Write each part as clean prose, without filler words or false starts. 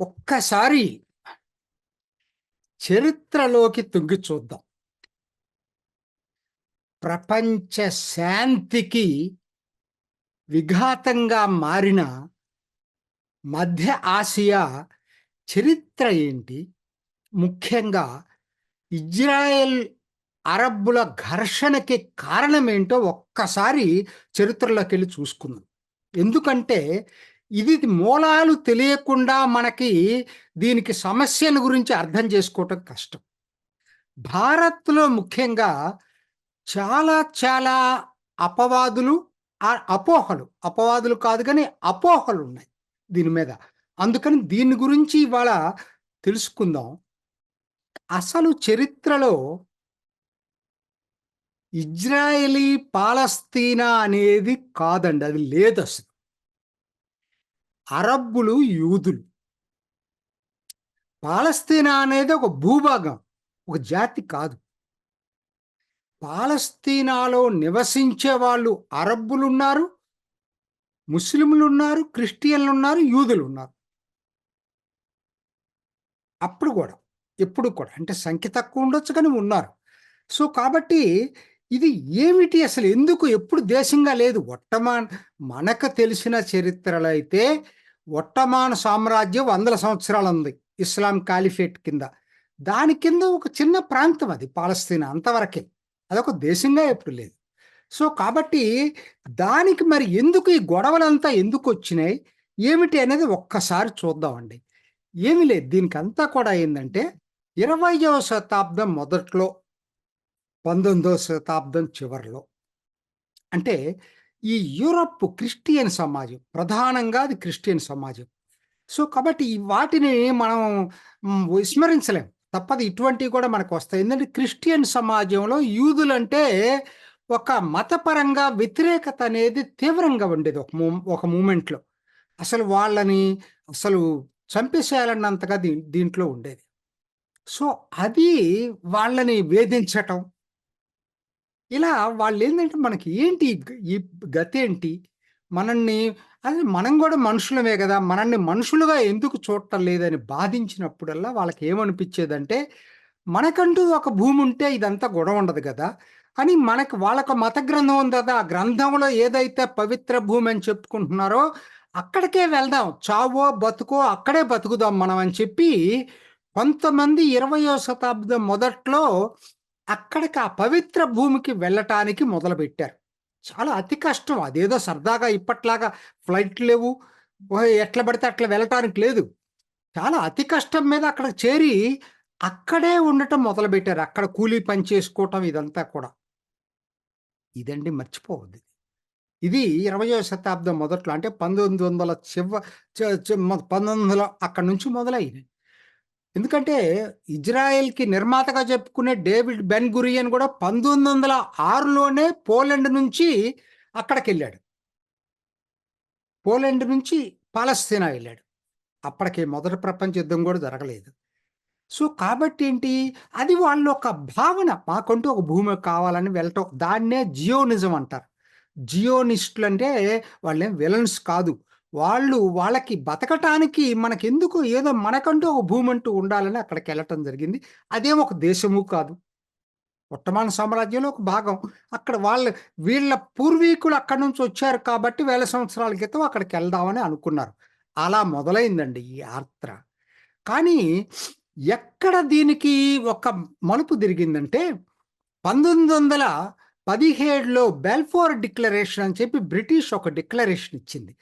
ఒక్కసారి చరిత్రలోకి తొంగి చూద్దాం. ప్రపంచ శాంతికి విఘాతంగా మారిన మధ్య ఆసియా చరిత్ర ఏంటి? ముఖ్యంగా ఇజ్రాయెల్ అరబ్బుల ఘర్షణకి కారణమేంటో ఒక్కసారి చరిత్రలోకెళ్ళి చూసుకుందాం. ఎందుకంటే ఇది మూలాలు తెలియకుండా మనకి దీనికి సమస్యల గురించి అర్థం చేసుకోవటం కష్టం. భారత్‌లో ముఖ్యంగా చాలా చాలా అపవాదులు, అపవాదులు కాదు గానీ అపోహలున్నాయి దీని మీద. అందుకని దీని గురించి ఇవాళ తెలుసుకుందాం. అసలు చరిత్రలో ఇజ్రాయేలీ, పాలస్తీనా అనేది కాదండి. అది లేదసలు. అరబ్బులు, యూదులు. పాలస్తీనా అనేది ఒక భూభాగం, ఒక జాతి కాదు. పాలస్తీనాలో నివసించే వాళ్ళు అరబ్బులున్నారు, ముస్లింలున్నారు, క్రిస్టియన్లున్నారు, యూదులున్నారు. అప్పుడు కూడా, ఎప్పుడు కూడా. అంటే సంఖ్య తక్కువ ఉండొచ్చు కానీ ఉన్నారు. సో, కాబట్టి ఇది ఏమిటి అసలు? ఎందుకు ఎప్పుడు దేశంగా లేదు? మనకు తెలిసిన చరిత్రలో అయితే ఒట్టమాన్ సామ్రాజ్యం వందల సంవత్సరాలుంది ఇస్లాం కాలిఫేట్ కింద. దాని కింద ఒక చిన్న ప్రాంతం అది పాలస్తీనా, అంతవరకే. అదొక దేశంగా ఎప్పుడు లేదు. సో, కాబట్టి దానికి మరి ఎందుకు ఈ గొడవలంతా ఎందుకొచ్చినాయి? ఏమిటి అనేది ఒక్కసారి చూద్దామండి. ఏమీ లేదు. దీనికంతా కూడా ఏందంటే 20వ శతాబ్దం మొదట్లో, 19వ శతాబ్దం చివరిలో, అంటే ఈ యూరప్ క్రిస్టియన్ సమాజం, ప్రధానంగా అది క్రిస్టియన్ సమాజం. సో, కాబట్టి వాటిని మనం విస్మరించలేం. తప్పదు, ఇటువంటివి కూడా మనకొస్తాయి. ఎందుకంటే క్రిస్టియన్ సమాజంలో యూదులంటే ఒక మతపరంగా వ్యతిరేకత అనేది తీవ్రంగా ఉండేది ఒక మూమెంట్‌లో. అసలు వాళ్ళని అసలు చంపేసేయాలన్నంతగా దీంట్లో ఉండేది. సో, అది వాళ్ళని వేధించటం. ఇలా వాళ్ళేందంటే మనకి ఏంటి ఈ గతేంటి? మనల్ని మనం గూడా మనుషులమే గదా! మనల్ని మనుషులుగా ఎందుకు చూడటం లేదని బాధించినప్పుడల్లా వాళ్ళకేమనిపిచ్చేదంటే, మనకంటూ ఒక భూముంటే ఇదంతా గొడవుండదు గదా! అని వాళ్ళకు మత గ్రంథం ఉంది గదా! ఆ గ్రంథంలో ఏదైతే పవిత్ర భూమి అని చెప్పుకుంటున్నారో, అక్కడికే వెళ్దాం. చావో, బతుకో అక్కడే బతుకుదాం మనం అని చెప్పి, కొంతమంది 20వ శతాబ్దం మొదట్లో అక్కడికి ఆ పవిత్ర భూమికి వెళ్ళటానికి మొదలుపెట్టారు. చాలా అతి కష్టం. అదేదో సరదాగా ఇప్పట్లాగా ఫ్లైట్లు లేవు. ఎట్లా పడితే అట్లా వెళ్ళటానికి లేదు. చాలా అతి కష్టం మీద అక్కడికి చేరి, అక్కడే ఉండటం మొదలుపెట్టారు. అక్కడ కూలీ పని చేసుకోవటం ఇదంతా కూడా. ఇదండి మర్చిపోవద్దు. ఇది 20వ శతాబ్దం మొదట్లో, అంటే 1900 చ చ 1900 అక్కడి నుంచి మొదలైంది. ఎందుకంటే ఇజ్రాయెల్‌కి నిర్మాతగా చెప్పుకునే డేవిడ్ బెన్ గురియన్ కూడా 1906లోనే పోలాండ్ నుంచి అక్కడికెళ్ళాడు. పోలాండ్ నుంచి పాలస్తీనా ఎళ్ళాడు. అప్పటికి మొదటి ప్రపంచ యుద్ధం కూడా జరగలేదు. సో, కాబట్టి ఏంటి, అది వాళ్ళ ఒక భావన. మాకంటూ ఒక భూమి కావాలని వెళ్ళటం. దాన్నే జియోనిజం అంటారు. జియోనిస్టులంటే వాళ్ళేం విలన్స్ కాదు. వాళ్ళకి బతకటానికి మనకెందుకు, ఏదో మనకంటూ ఒక భూమంటూ ఉండాలని అక్కడికెళ్ళటం జరిగింది. అదేం ఒక దేశము కాదు. ఒట్టమాన్ సామ్రాజ్యంలో ఒక భాగం. అక్కడ వీళ్ళ పూర్వీకులు అక్కడి నుంచి వచ్చారు కాబట్టి వేల సంవత్సరాల క్రితం అక్కడికెళ్దామని అనుకున్నారు. అలా మొదలైందండి ఈ యాత్ర. కానీ ఎక్కడ దీనికి ఒక మలుపు తిరిగిందంటే 1917లో బెల్ఫోర్ డిక్లరేషన్ అని చెప్పి బ్రిటిష్ ఒక డిక్లరేషన్ ఇచ్చింది.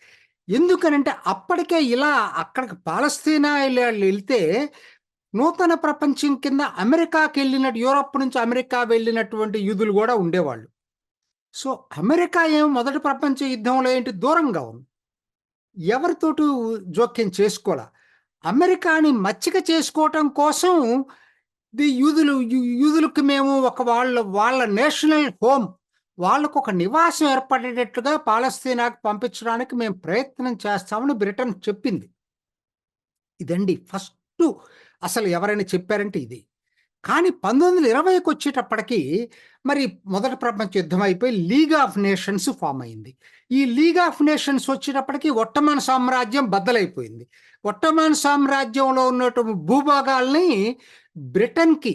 ఎందుకనంటే అప్పటికే ఇలా అక్కడికి పాలస్తీనా వెళ్తే నూతన ప్రపంచం కింద యూరప్ నుంచి అమెరికా వెళ్ళినటువంటి యూదులు కూడా ఉండేవాళ్ళు. సో, అమెరికా మొదటి ప్రపంచ యుద్ధంలో ఏంటి దూరంగా ఉంది. ఎవరితోటి జోక్యం చేసుకోలా. అమెరికాని మచ్చిక చేసుకోవటం కోసం యూదులకు మేము వాళ్ళ నేషనల్ హోమ్, వాళ్ళకొక నివాసం ఏర్పడేటట్టుగా పాలస్తీనాకు పంపించడానికి మేము ప్రయత్నం చేస్తామని బ్రిటన్ చెప్పింది. ఇదండి ఫస్టు అసలు ఎవరైనా చెప్పారంటే ఇది. కానీ 1920కి వచ్చేటప్పటికి మరి మొదటి ప్రపంచ యుద్ధం అయిపోయి లీగ్ ఆఫ్ నేషన్స్ ఫామ్ అయింది. ఈ లీగ్ ఆఫ్ నేషన్స్ వచ్చేటప్పటికి ఒట్టమాన్ సామ్రాజ్యం బద్దలైపోయింది. ఒట్టమాన్ సామ్రాజ్యంలో ఉన్నటువంటి భూభాగాల్ని బ్రిటన్కి,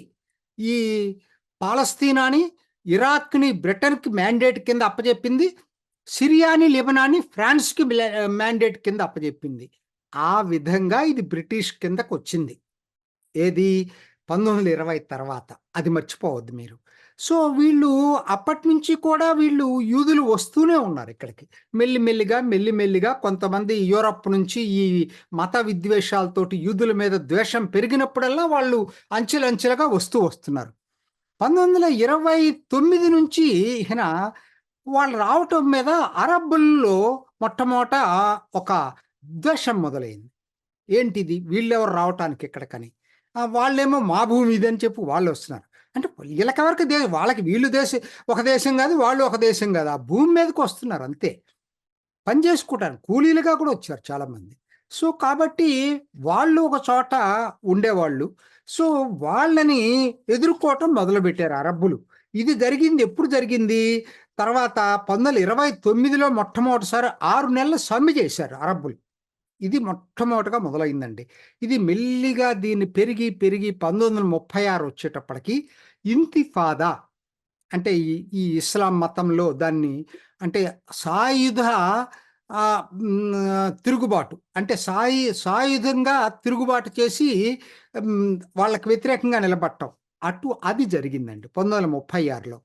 ఈ పాలస్తీనాని, ఇరాక్ని బ్రిటన్కి మ్యాండేట్ కింద అప్పచెప్పింది. సిరియాని, లెబనాన్ని ఫ్రాన్స్కి మ్యాండేట్ కింద అప్పచెప్పింది. ఆ విధంగా ఇది బ్రిటిష్ కిందకు వచ్చింది. ఏది 1920 తర్వాత. అది మర్చిపోవద్దు మీరు. సో వీళ్ళు అప్పటినుంచి కూడా వీళ్ళు యూదులు వస్తూనే ఉన్నారు ఇక్కడికి. మెల్లిమెల్లిగా, మెల్లిమెల్లిగా కొంతమంది యూరప్ నుంచి ఈ మత విద్వేషాలతోటి యూదుల మీద ద్వేషం పెరిగినప్పుడల్లా వాళ్ళు అంచెలంచెలుగా వస్తున్నారు. 1929 నుంచి ఇహన వాళ్ళు రావటం మీద అరబ్బుల్లో మొట్టమొదట ఒక ద్వేషం మొదలైంది. ఏంటిది? వీళ్ళెవరు రావటానికి ఇక్కడికని. వాళ్ళేమో మా భూమి ఇదని చెప్పి వాళ్ళొస్తున్నారు. అంటే వీళ్ళకెవరికి వాళ్ళకి వీళ్ళు ఒక దేశం కాదు, వాళ్ళు ఒక దేశం కాదు. ఆ భూమి మీదకి వస్తున్నారు అంతే. పని చేసుకోవటానికి కూలీలుగా కూడా వచ్చారు చాలామంది. సో కాబట్టి వాళ్ళు ఒక చోట ఉండేవాళ్ళు. సో వాళ్ళని ఎదుర్కోవటం మొదలుపెట్టారు అరబ్బులు. ఇది జరిగింది ఎప్పుడు జరిగింది? తర్వాత 1929లో మొట్టమొదటిసారి 6 నెలలు సమ్మె చేశారు అరబ్బులు. ఇది మొట్టమొదటగా మొదలైందండి. ఇది మెల్లిగా దీన్ని పెరిగి 1936 వచ్చేటప్పటికి ఇంతిఫాదా అంటే ఈ ఇస్లాం మతంలో దాన్ని అంటే సాయుధ తిరుగుబాటు అంటే సాయుధంగా తిరుగుబాటు చేసి వాళ్ళకి వ్యతిరేకంగా నిలబడటం అది జరిగిందండి 1936లో.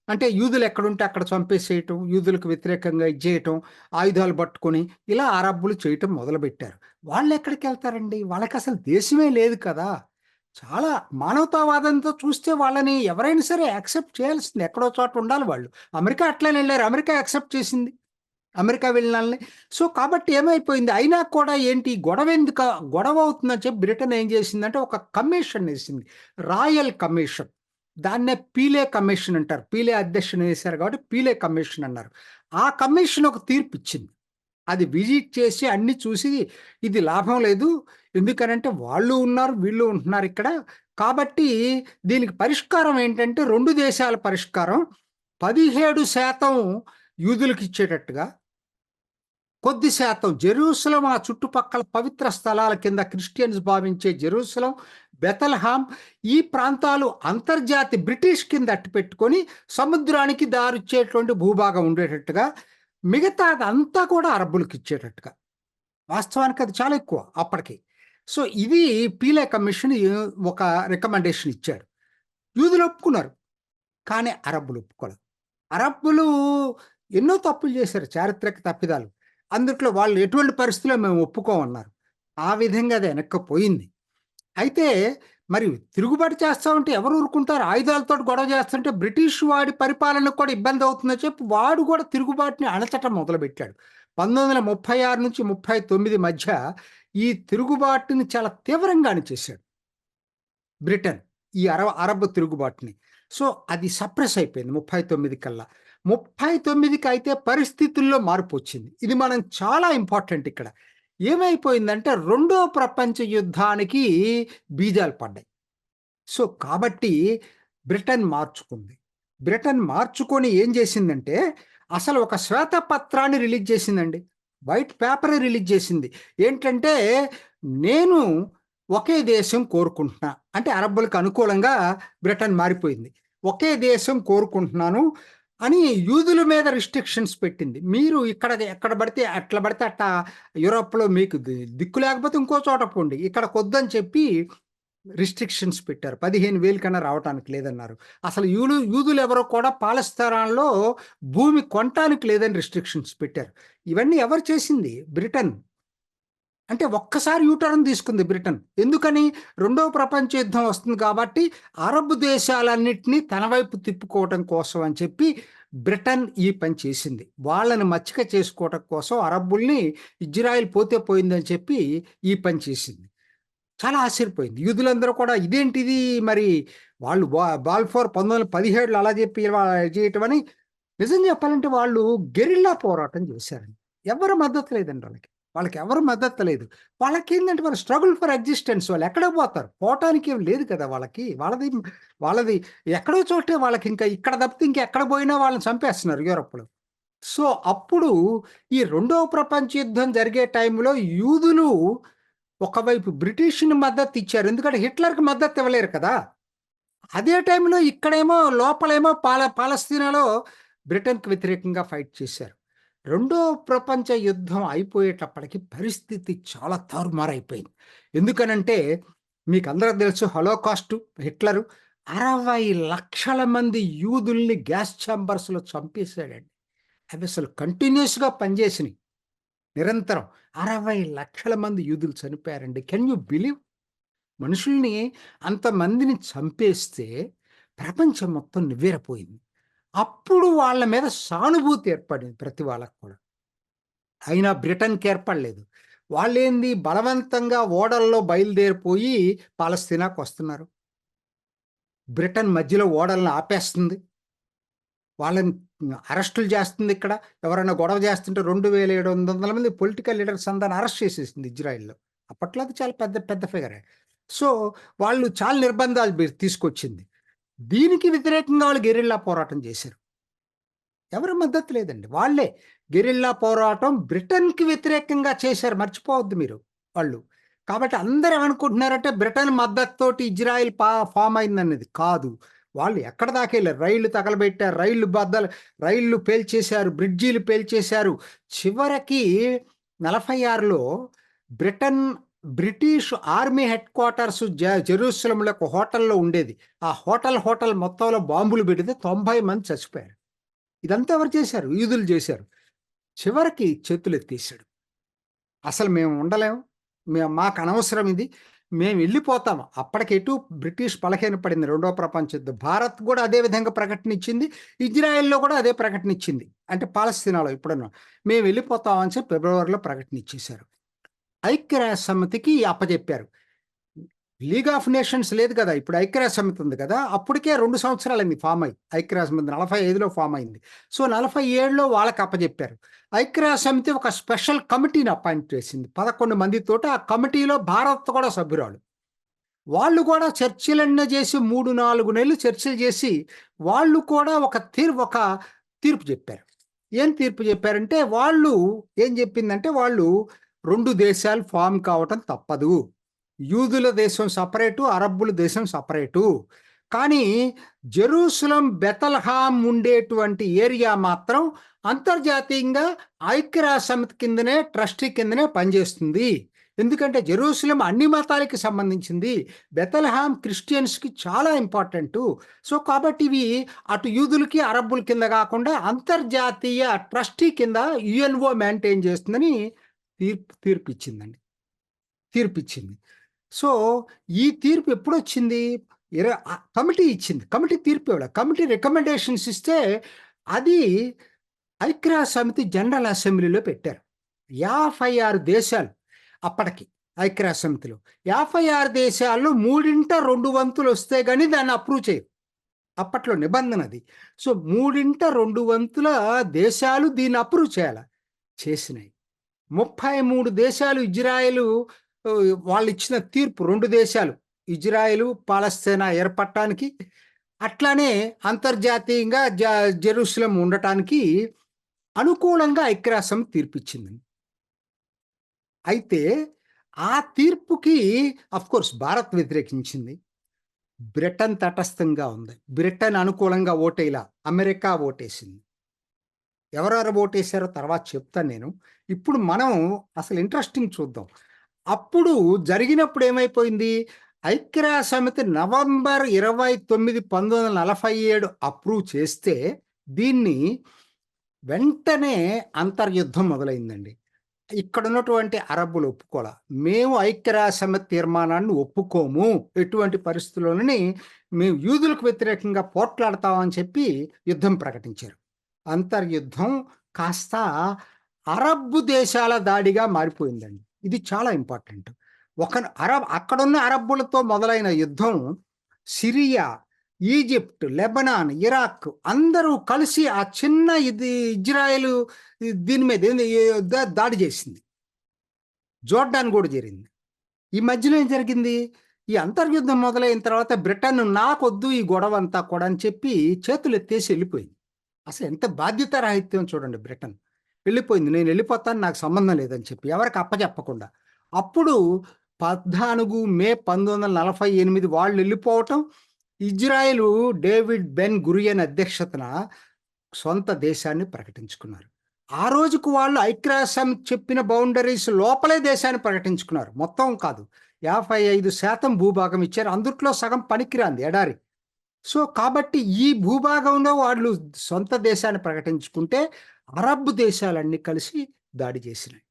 అంటే యూదులు ఎక్కడుంటే అక్కడ చంపేసేయటం, యూదులకు వ్యతిరేకంగా చేయటం, ఆయుధాలు పట్టుకొని ఇలా అరబ్బులు చేయటం మొదలుపెట్టారు. వాళ్ళు ఎక్కడికి వెళ్తారండి? వాళ్ళకి అసలు దేశమే లేదు కదా! చాలా మానవతావాదంతో చూస్తే వాళ్ళని ఎవరైనా సరే యాక్సెప్ట్ చేయాల్సింది. ఎక్కడో చోట ఉండాలి వాళ్ళు. అమెరికా అట్లనే వెళ్ళారు. అమెరికా యాక్సెప్ట్ చేసింది అమెరికా వెళ్ళినాలని. సో కాబట్టి ఏమైపోయింది? అయినా కూడా ఏంటి గొడవ అవుతుందని చెప్పి బ్రిటన్ ఏం చేసిందంటే ఒక కమిషన్ వేసింది. Royal commission. దాన్నే పీలే కమిషన్ అంటారు. పీలే అధ్యక్షుని వేశారు కాబట్టి పీలే కమిషన్ అన్నారు. ఆ కమిషన్ ఒక తీర్పు ఇచ్చింది. అది విజిట్ చేసి అన్ని చూసి ఇది లాభం లేదు. ఎందుకనంటే వాళ్ళు ఉన్నారు, వీళ్ళు ఉంటున్నారు ఇక్కడ. కాబట్టి దీనికి పరిష్కారం ఏంటంటే 2 దేశాల పరిష్కారం 17% యూదులకు ఇచ్చేటట్టుగా, కొద్ది శాతం జెరూసలం ఆ చుట్టుపక్కల పవిత్ర స్థలాల కింద క్రిస్టియన్స్ భావించే జెరూసలం, బెతల్హామ్ ఈ ప్రాంతాలు అంతర్జాతి బ్రిటిష్ కింద అట్టిపెట్టుకొని సముద్రానికి దారిచ్చేటువంటి భూభాగం ఉండేటట్టుగా, మిగతాదంతా కూడా అరబ్బులకు ఇచ్చేటట్టుగా. వాస్తవానికి అది చాలా ఎక్కువ అప్పటికి. సో ఇది పీలే కమిషన్ ఒక రికమెండేషన్ ఇచ్చాడు. యూదులు ఒప్పుకున్నారు. కానీ అరబ్బులు ఒప్పుకోలేదు. అరబ్బులు ఎన్నో తప్పులు చేశారు, చారిత్రక తప్పిదాలు. అందుట్లో వాళ్ళు ఎటువంటి పరిస్థితుల్లో మేము ఒప్పుకోమన్నారు. ఆ విధంగా అది వెనక్కిపోయింది. అయితే మరి తిరుగుబాటు చేస్తా ఉంటే ఎవరు ఊరుకుంటారు? ఆయుధాలతోటి గొడవ చేస్తుంటే బ్రిటిష్ వాడి పరిపాలనకు కూడా ఇబ్బంది అవుతుందని చెప్పి వాడు కూడా తిరుగుబాటుని అణచటం మొదలుపెట్టాడు. 1936 నుంచి 39 మధ్య ఈ తిరుగుబాటుని చాలా తీవ్రంగా అణిచేశాడు బ్రిటన్. ఈ అరబ్ తిరుగుబాటుని. సో అది సప్రెస్ అయిపోయింది 39 కల్లా. 39కి అయితే పరిస్థితుల్లో మార్పు వచ్చింది. ఇది మనం చాలా ఇంపార్టెంట్ ఇక్కడ. ఏమైపోయిందంటే రెండో ప్రపంచ యుద్ధానికి బీజాలు పడ్డాయి. సో కాబట్టి బ్రిటన్ మార్చుకుంది. బ్రిటన్ మార్చుకొని ఏం చేసిందంటే అసలు ఒక శ్వేతపత్రాన్ని రిలీజ్ చేసిందండి. వైట్ పేపరే రిలీజ్ చేసింది. ఏంటంటే నేను ఒకే దేశం కోరుకుంటున్నా. అంటే అరబ్బులకు అనుకూలంగా బ్రిటన్ మారిపోయింది. ఒకే దేశం కోరుకుంటున్నాను అని యూదుల మీద రిస్ట్రిక్షన్స్ పెట్టింది. మీరు ఎక్కడ పడితే అట్లా పడితే అట్లా యూరోప్‌లో మీకు దిక్కు లేకపోతే ఇంకో చోట పోండి. ఇక్కడికొద్దని చెప్పి రిస్ట్రిక్షన్స్ పెట్టారు. 15,000 కన్నా రావటానికి లేదన్నారు. అసలు యూదులు ఎవరో కూడా పాలస్తీనాలో భూమి కొనటానికి లేదని రిస్ట్రిక్షన్స్ పెట్టారు. ఇవన్నీ ఎవరు చేసింది? బ్రిటన్. అంటే ఒక్కసారి యూటర్న్ తీసుకుంది బ్రిటన్. ఎందుకని? రెండవ ప్రపంచ యుద్ధం వస్తుంది కాబట్టి అరబ్ దేశాలన్నిటినీ తన వైపు తిప్పుకోవటం కోసం అని చెప్పి బ్రిటన్ ఈ పని చేసింది. వాళ్ళని మచ్చిక చేసుకోవటం కోసం అరబ్బుల్ని ఇజ్రాయిల్ పోతే పోయిందని చెప్పి ఈ పని చేసింది. చాలా ఆశ్చర్యపోయింది. యూదులందరూ కూడా ఇదేంటిది మరి వాళ్ళు బాల్ఫోర్ 1917లో అలా చెప్పి ఇలా చేయటం అని నిజం చెప్పాలంటే వాళ్ళు గెరిల్లా పోరాటం చేశారండి. ఎవరి మద్దతు లేదండి వాళ్ళకి. వాళ్ళకి ఎవరు మద్దతు లేదు. వాళ్ళకేందంటే వాళ్ళ స్ట్రగుల్ ఫర్ ఎగ్జిస్టెన్స్, వాళ్ళు ఎక్కడికి పోతారు? పోవటానికి ఏం లేదు కదా వాళ్ళకి. వాళ్ళది ఎక్కడో చోటే, వాళ్ళకి ఇంకా ఇక్కడ తప్పితే ఇంకెక్కడ పోయినా వాళ్ళని చంపేస్తున్నారు యూరోప్‌లో. సో, అప్పుడు ఈ రెండవ ప్రపంచ యుద్ధం జరిగే టైంలో యూదులు ఒకవైపు బ్రిటిష్‌ని మద్దతు ఇచ్చారు. ఎందుకంటే హిట్లర్‌కి మద్దతు ఇవ్వలేరు కదా! అదే టైంలో ఇక్కడేమో లోపలేమో పాలస్తీనాలో బ్రిటన్‌కి వ్యతిరేకంగా ఫైట్ చేశారు. రెండో ప్రపంచ యుద్ధం అయిపోయేటప్పటికి పరిస్థితి చాలా తారుమారైపోయింది. ఎందుకనంటే మీకందరికి తెలుసు హోలోకాస్టు, హిట్లరు 60,00,000 మంది యూదుల్ని గ్యాస్ ఛాంబర్స్‌లో చంపేసాడండి. అవి అసలు కంటిన్యూయస్‌గా పనిచేసినియి. నిరంతరం 60,00,000 మంది యూదులు చనిపోయారండి. Can you believe? మనుషుల్ని అంతమందిని చంపేస్తే ప్రపంచం మొత్తం నివ్వెరపోయింది. అప్పుడు వాళ్ళ మీద సానుభూతి ఏర్పడింది ప్రతి వాళ్ళకి కూడా. అయినా బ్రిటన్‌కి ఏర్పడలేదు. వాళ్ళేంది బలవంతంగా ఓడల్లో బయలుదేరిపోయి పాలస్తీనాకొస్తున్నారు. బ్రిటన్ మధ్యలో ఓడలను ఆపేస్తుంది. వాళ్ళని అరెస్టులు చేస్తుందిక్కడ. ఎవరైనా గొడవ చేస్తుంటే 2,700 మంది పొలిటికల్ లీడర్స్ అందరిని అరెస్ట్ చేసేసింది ఇజ్రాయెల్‌లో. అప్పట్లో అది చాలా పెద్ద పెద్ద ఫిగరే. సో, వాళ్ళు చాలా నిర్బంధాలు తీసుకొచ్చింది. దీనికి వ్యతిరేకంగా వాళ్ళు గెరిల్లా పోరాటం చేశారు. ఎవరి మద్దతు లేదండి. వాళ్ళే గెరిల్లా పోరాటం బ్రిటన్‌కి వ్యతిరేకంగా చేశారు. మర్చిపోవద్దు మీరు వాళ్ళు. కాబట్టి అందరూ ఏమనుకుంటున్నారంటే బ్రిటన్ మద్దతుతోటి ఇజ్రాయెల్ ఫార్మ్ అయిందనేది. కాదు. వాళ్ళు ఎక్కడి దాకా ఎళ్లారు. రైళ్లు తగలబెట్టారు. రైళ్లు పేల్చేశారు. బ్రిడ్జీలు పేల్చేశారు. చివరికి 46లో Britain British army headquarters జెరూసలంలో ఒక హోటల్‌లో ఉండేది. ఆ హోటల్ మొత్తంలో బాంబులు పెడితే 90 మంది చచ్చిపోయారు. ఇదంతా ఎవరు చేశారు? యూదులు చేశారు. చివరికి చేతులెత్తేసాడు. అసలు మేము ఉండలేము. మాకనవసరం ఇది. మేమెళ్ళిపోతాం. అప్పటికెటు బ్రిటిష్ బలహీనపడింది రెండో ప్రపంచ యుద్ధం. భారత్ కూడా అదే విధంగా ప్రకటనిచ్చింది. ఇజ్రాయెల్‌లో కూడా అదే ప్రకటనిచ్చింది. అంటే పాలస్తీనాలో ఇప్పుడున్న. మేమెళ్ళిపోతాం అని చెప్పి ఫిబ్రవరిలో ప్రకటనిచ్చేశారు. ఐక్యరాజ్య సమితికి అప్పజెప్పారు. లీగ్ ఆఫ్ నేషన్స్ లేదు కదా! ఇప్పుడు ఐక్యరాజ్య సమితి ఉంది కదా! అప్పటికే 2 సంవత్సరాలయింది ఫార్మ్ అయ్యి. ఐక్యరాజ్య సమితి 45లో ఫార్మ్ అయింది. సో, 47లో వాళ్ళకి అప్పజెప్పారు. ఐక్యరాజ్య సమితి ఒక స్పెషల్ కమిటీని అపాయింట్ చేసింది. 11 మందితోటి. ఆ కమిటీలో భారత్ కూడా సభ్యురాలు. వాళ్ళు కూడా చర్చలన్నీ చేసి 3, 4 నెలలు చర్చలు చేసి, వాళ్ళు కూడా ఒక తీర్పు చెప్పారు. ఏం తీర్పు చెప్పారంటే, వాళ్ళు ఏం చెప్పిందంటే, వాళ్ళు 2 దేశాలు ఫార్మ్ కావటం తప్పదు. యూదుల దేశం సెపరేటు, అరబ్బుల దేశం సెపరేటు. కానీ జెరూసలం, బెతల్హాం ఉండేటువంటి ఏరియా మాత్రం అంతర్జాతీయంగా ఐక్యరాజ్య సమితి కిందనే, ట్రస్టీ కిందనే పనిచేస్తుంది. ఎందుకంటే జెరూసలం అన్ని మతాలకి సంబంధించింది. బెతల్హాం క్రిస్టియన్స్‌కి చాలా ఇంపార్టెంటు. సో, కాబట్టి ఇవి అటు యూదులకి, అరబ్బుల కింద కాకుండా అంతర్జాతీయ ట్రస్టీ కింద యుఎన్ఓ మెయింటైన్ చేస్తుందని తీర్పిచ్చిందండి. తీర్పిచ్చింది. సో, ఈ తీర్పు ఎప్పుడొచ్చింది? కమిటీ ఇచ్చింది. కమిటీ తీర్పు ఇవ్వల. కమిటీ రికమెండేషన్స్ ఇస్తే అది ఐక్యరాజ్య సమితి జనరల్ అసెంబ్లీలో పెట్టారు. 56 దేశాలు అప్పటికి ఐక్యరాజ్య సమితిలో. 56 దేశాల్లో 2 వంతులొస్తే గాని దాన్ని అప్రూవ్ చేయరు. అప్పట్లో నిబంధన అది. సో, 2 వంతుల దేశాలు దీన్ని అప్రూవ్ చేయాల. చేసినాయి. 33 దేశాలు ఇజ్రాయెలు వాళ్ళిచ్చిన తీర్పు 2 దేశాలు ఇజ్రాయెలు, పాలస్తీనా ఏర్పడటానికి, అట్లానే అంతర్జాతీయంగా జెరూసలం ఉండటానికి అనుకూలంగా ఐక్యరాజ్య సమితి తీర్పిచ్చిందండి. అయితే ఆ తీర్పుకి ఆఫ్‌కోర్స్ భారత్ వ్యతిరేకించింది. బ్రిటన్ తటస్థంగా ఉంది. బ్రిటన్ అనుకూలంగా ఓటేయలా. అమెరికా ఓటేసింది. ఎవరెవరు ఓటేసారో తర్వాత చెప్తాను నేను. ఇప్పుడు మనం అసలు ఇంట్రెస్టింగ్ చూద్దాం. అప్పుడు జరిగినప్పుడు ఏమైపోయింది? ఐక్యరాజ్య సమితి నవంబర్ 29, 1947 అప్రూవ్ చేస్తే దీన్ని వెంటనే అంతర్యుద్ధం మొదలైందండి. ఇక్కడున్నటువంటి అరబ్బులు ఒప్పుకోలా. మేము ఐక్యరాజ్య సమితి తీర్మానాన్ని ఒప్పుకోము. ఎటువంటి పరిస్థితుల్లోని మేము యూదులకు వ్యతిరేకంగా పోట్లాడతామని చెప్పి యుద్ధం ప్రకటించారు. అంతర్యుద్ధం కాస్త అరబ్బు దేశాల దాడిగా మారిపోయిందండి. ఇది చాలా ఇంపార్టెంట్. అక్కడున్న అరబ్బులతో మొదలైన యుద్ధం సిరియా, ఈజిప్ట్, లెబనాన్, ఇరాక్ అందరూ కలిసి ఆ చిన్న ఇజ్రాయెలు దీని మీద దాడి చేసింది. జోర్డాన్ కూడా జరిగింది. ఈ మధ్యలో ఏం జరిగింది? ఈ అంతర్యుద్ధం మొదలైన తర్వాత బ్రిటన్ నాకొద్దు ఈ గొడవ అంతా కూడా అని చెప్పి చేతులు ఎత్తేసి వెళ్ళిపోయింది. అసలు ఎంత బాధ్యతారాహిత్యం చూడండి బ్రిటన్. వెళ్ళిపోయింది. నేను వెళ్ళిపోతాను, నాకు సంబంధం లేదని చెప్పి ఎవరికి అప్పచెప్పకుండా. అప్పుడు 14 మే 1948 వాళ్ళు వెళ్ళిపోవటం, ఇజ్రాయెల్ డేవిడ్ బెన్ గురియన్ అధ్యక్షతన సొంత దేశాన్ని ప్రకటించుకున్నారు. ఆ రోజుకు వాళ్ళు ఐక్యరాజ్యం చెప్పిన బౌండరీస్ లోపలే దేశాన్ని ప్రకటించుకున్నారు. మొత్తం కాదు, 55% భూభాగం ఇచ్చారు. అందుట్లో సగం పనికిరాంది, ఎడారి. సో కాబట్టి ఈ భూభాగంలో వాళ్ళు సొంత దేశాన్ని ప్రకటించుకుంటే అరబ్ దేశాలన్నీ కలిసి దాడి చేసినాయి.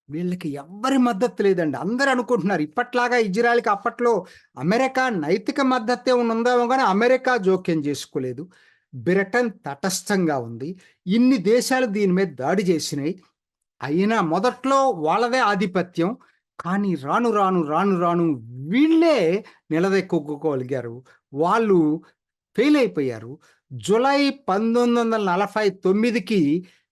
వీళ్ళకి ఎవ్వరి మద్దతు లేదండి. అందరూ అనుకుంటున్నారు ఇప్పట్లాగా ఇజ్రాయెల్కి అప్పట్లో అమెరికా నైతిక మద్దతే ఉందేమో కానీ అమెరికా జోక్యం చేసుకోలేదు. బ్రిటన్ తటస్థంగా ఉంది. ఇన్ని దేశాలు దీని మీద దాడి చేసినాయి. అయినా మొదట్లో వాళ్ళదే ఆధిపత్యం. కానీ రాను రాను రాను రాను వీళ్ళే నిలదొక్కుకోగలిగారు. వాళ్ళు ఫెయిల్ అయిపోయారు. జులై 1949కి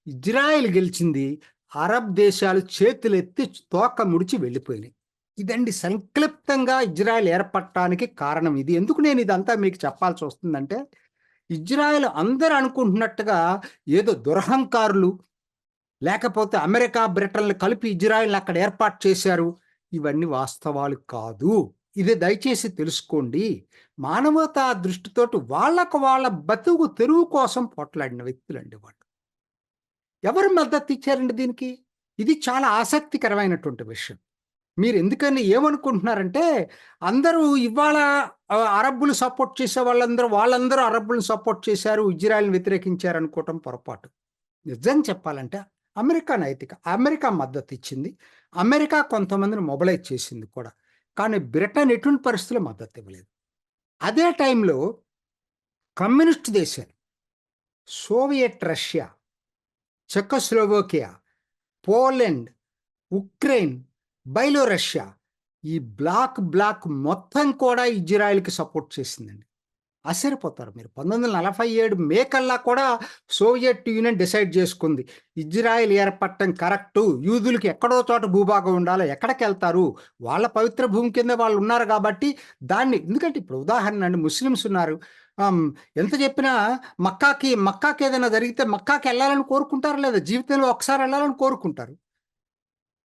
ఇజ్రాయెల్ గెలిచింది. అరబ్ దేశాలు చేతులెత్తి తోక ముడిచి వెళ్ళిపోయినాయి. ఇదండి సంక్లిప్తంగా ఇజ్రాయెల్ ఏర్పడటానికి కారణం ఇది. ఎందుకు నేను ఇదంతా మీకు చెప్పాల్సి వస్తుందంటే, ఇజ్రాయెల్ అందరూ అనుకుంటున్నట్టుగా ఏదో దురహంకారులు, లేకపోతే అమెరికా బ్రిటన్లు కలిపి ఇజ్రాయెల్ని అక్కడ ఏర్పాటు చేశారు. ఇవన్నీ వాస్తవాలు కాదు. ఇది దయచేసి తెలుసుకోండి. మానవతా దృష్టితోటి వాళ్ళకు వాళ్ళ బతుకు తెరువు కోసం పోట్లాడిన వ్యక్తులండి వాళ్ళు. ఎవరు మద్దతు ఇచ్చారండి దీనికి? ఇది చాలా ఆసక్తికరమైనటువంటి విషయం. మీరు ఎందుకని ఏమనుకుంటున్నారంటే, అందరూ ఇవాళ అరబ్బులు సపోర్ట్ చేసే వాళ్ళందరూ అరబ్బులను సపోర్ట్ చేశారు, ఇజ్రాయెల్‌ని వ్యతిరేకించారు అనుకోవటం పొరపాటు. నిజం చెప్పాలంటే అమెరికా మద్దతు ఇచ్చింది. అమెరికా కొంతమందిని మొబలైజ్ చేసింది కూడా. కానీ బ్రిటన్ ఎటువంటి పరిస్థితుల్లో మద్దతు ఇవ్వలేదు. అదే టైంలో కమ్యూనిస్ట్ దేశాలు, Soviet Russia, Czechoslovakia, Poland, Ukraine, Belarus ఈ బ్లాక్ మొత్తం కూడా ఇజ్రాయెల్‌కి సపోర్ట్ చేసిందండి. ఆశ్చర్యపోతారు మీరు. 1947 మే కల్లా కూడా సోవియట్ యూనియన్ డిసైడ్ చేసుకుంది. ఇజ్రాయెల్ ఏర్పడటం కరెక్టు. యూదులకి ఎక్కడో చోట భూభాగం ఉండాలి. ఎక్కడికెళ్తారు? వాళ్ళ పవిత్ర భూమి కింద వాళ్ళు ఉన్నారు కాబట్టి దాన్ని, ఎందుకంటే ఇప్పుడు ఉదాహరణ అండి, ముస్లిమ్స్ ఉన్నారు. ఎంత చెప్పినా మక్కాకి ఏదైనా జరిగితే మక్కాకి వెళ్ళాలని కోరుకుంటారా లేదా? జీవితంలో ఒకసారి వెళ్ళాలని కోరుకుంటారు.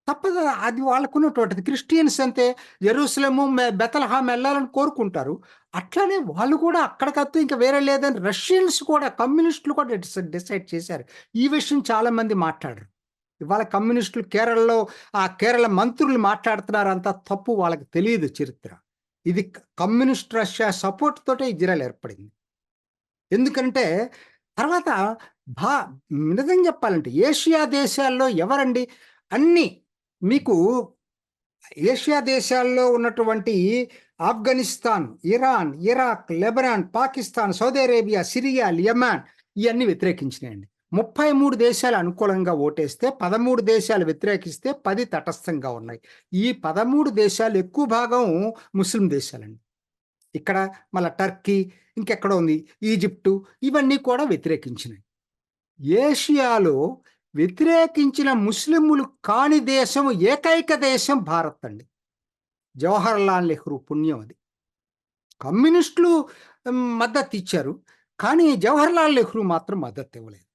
తప్పదు, అది వాళ్ళకున్నటువంటిది. క్రిస్టియన్స్ అంతే, జెరూసలేము, బెతలహాం వెళ్ళాలని కోరుకుంటారు. అట్లనే వాళ్ళు కూడా అక్కడికత్తు ఇంకా వేరే లేదని రష్యన్స్ కూడా, కమ్యూనిస్టులు కూడా డిసైడ్ చేశారు. ఈ విషయం చాలామంది మాట్లాడరు. ఇవాళ కమ్యూనిస్టులు కేరళలో ఆ కేరళ మంత్రులు మాట్లాడుతున్నారు, అంత తప్పు, వాళ్ళకి తెలియదు చరిత్ర. ఇది కమ్యూనిస్ట్ రష్యా సపోర్ట్ తోటే ఇజ్రాయెల్ ఏర్పడింది. ఎందుకంటే తర్వాత భా నిజం చెప్పాలంటే ఏషియా దేశాల్లో ఎవరండి అన్ని మీకు ఏషియా దేశాల్లో ఉన్నటువంటి Afghanistan, Iran, Iraq, Lebanon, Pakistan, Saudi Arabia, Syria, Yemen ఇవన్నీ వ్యతిరేకించినాయండి. 33 దేశాలు అనుకూలంగా ఓటేస్తే 13 దేశాలు వ్యతిరేకిస్తే 10 తటస్థంగా ఉన్నాయి. ఈ 13 దేశాలు ఎక్కువ భాగం ముస్లిం దేశాలండి. ఇక్కడ మళ్ళీ టర్కీ, ఇంకెక్కడ ఉంది, ఈజిప్టు, ఇవన్నీ కూడా వ్యతిరేకించినాయి. ఏషియాలో వ్యతిరేకించిన ముస్లింలు కాని దేశం, ఏకైక దేశం భారత్ అండి. జవహర్లాల్ నెహ్రూ పుణ్యం అది. కమ్యూనిస్టులు మద్దతు ఇచ్చారు, కానీ జవహర్లాల్ నెహ్రూ మాత్రం మద్దతు ఇవ్వలేదు.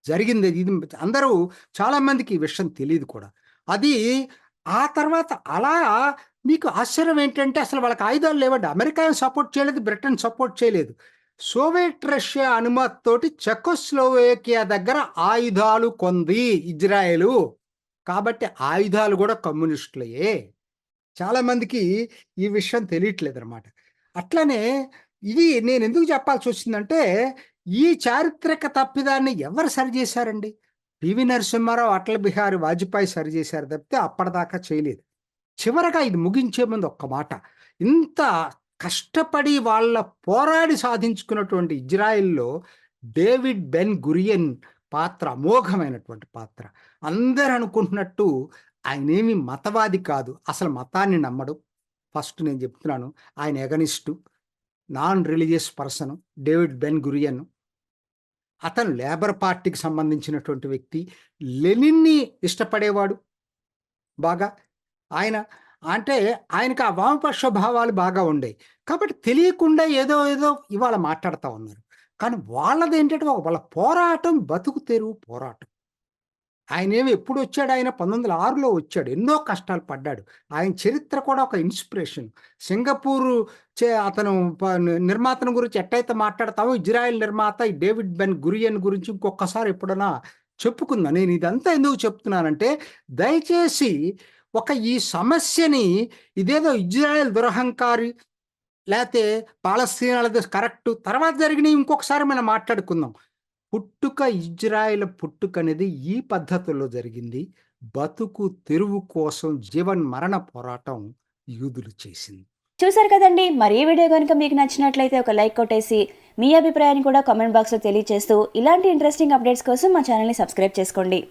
జరిగింది ఇది. అందరూ చాలామందికి ఈ విషయం తెలియదు కూడా. అది ఆ తర్వాత అలా మీకు ఆశ్చర్యం ఏంటంటే, అసలు వాళ్ళకి ఆయుధాలు లేవండి. అమెరికా సపోర్ట్ చేయలేదు, బ్రిటన్ సపోర్ట్ చేయలేదు. సోవియట్ రష్యా అనుమతితోటి చెకోస్లోవేకియా దగ్గర ఆయుధాలు కొంది ఇజ్రాయెలు. కాబట్టి ఆయుధాలు కూడా కమ్యూనిస్టులయే. చాలామందికి ఈ విషయం తెలియట్లేదు అనమాట. అట్లనే ఇది నేను ఎందుకు చెప్పాల్సి వచ్చిందంటే, ఈ చారిత్రక తప్పిదాన్ని ఎవరు సరిచేశారండి? పివి నరసింహారావు, అటల్ బిహారీ వాజ్పేయి సరిచేశారు తప్పితే అప్పటిదాకా చేయలేదు. చివరగా ఇది ముగించే ముందు ఒక్క మాట, ఇంత కష్టపడి వాళ్ళ పోరాడి సాధించుకున్నటువంటి ఇజ్రాయెల్లో డేవిడ్ బెన్ గురియన్ పాత్ర అమోఘమైనటువంటి పాత్ర. అందరు అనుకుంటున్నట్టు ఆయనేమి మతవాది కాదు, అసలు మతాన్ని నమ్మడు. ఫస్ట్ నేను చెప్తున్నాను, ఆయన agnostic, non religious person David Ben Gurion. అతను లేబర్ పార్టీకి సంబంధించినటువంటి వ్యక్తి. లెనిన్ని ఇష్టపడేవాడు. బాగా. ఆయన అంటే ఆయనకి ఆ వామపక్ష భావాలు బాగా ఉండేవి. కాబట్టి తెలియకుండా ఏదో ఏదో ఇవాళ మాట్లాడుతా ఉన్నారు. కానీ వాళ్ళదేంటంటే వాళ్ళ పోరాటం బతుకు తెరువు పోరాటం. ఆయనేమి ఎప్పుడొచ్చాడు, ఆయన 1906లో వచ్చాడు. ఎన్నో కష్టాలు పడ్డాడు. ఆయన చరిత్ర కూడా ఒక ఇన్‌స్పిరేషన్. సింగపూరు అతను నిర్మాతను గురించి ఎట్టయితే మాట్లాడతామో, ఇజ్రాయెల్ నిర్మాత ఈ డేవిడ్ బెన్ గురియన్ గురించి ఇంకొకసారి ఎప్పుడన్నా చెప్పుకుందాం. నేను ఇదంతా ఎందుకు చెప్తున్నానంటే, దయచేసి ఈ సమస్యని ఇదేదో ఇజ్రాయెల్ దురహంకారి, లేతే పాలస్తీనాలది కరెక్టు, తర్వాత జరిగినయి ఇంకొకసారి మనం మాట్లాడుకుందాం. ఇజ్రాయెల్ పుట్టుకనేది ఈ పద్ధతుల్లో జరిగింది. బతుకు తెరువు కోసం జీవన్మరణ పోరాటం యూదులు చేసింది. చూసారు కదండి. మరి ఈ వీడియో కనుక మీకు నచ్చినట్లయితే ఒక లైక్ కొట్టేసి మీ అభిప్రాయాన్ని కూడా కామెంట్ బాక్స్లో తెలియజేస్తూ ఇలాంటి ఇంట్రెస్టింగ్ అప్డేట్స్ కోసం మా ఛానల్ని సబ్స్క్రైబ్ చేసుకోండి.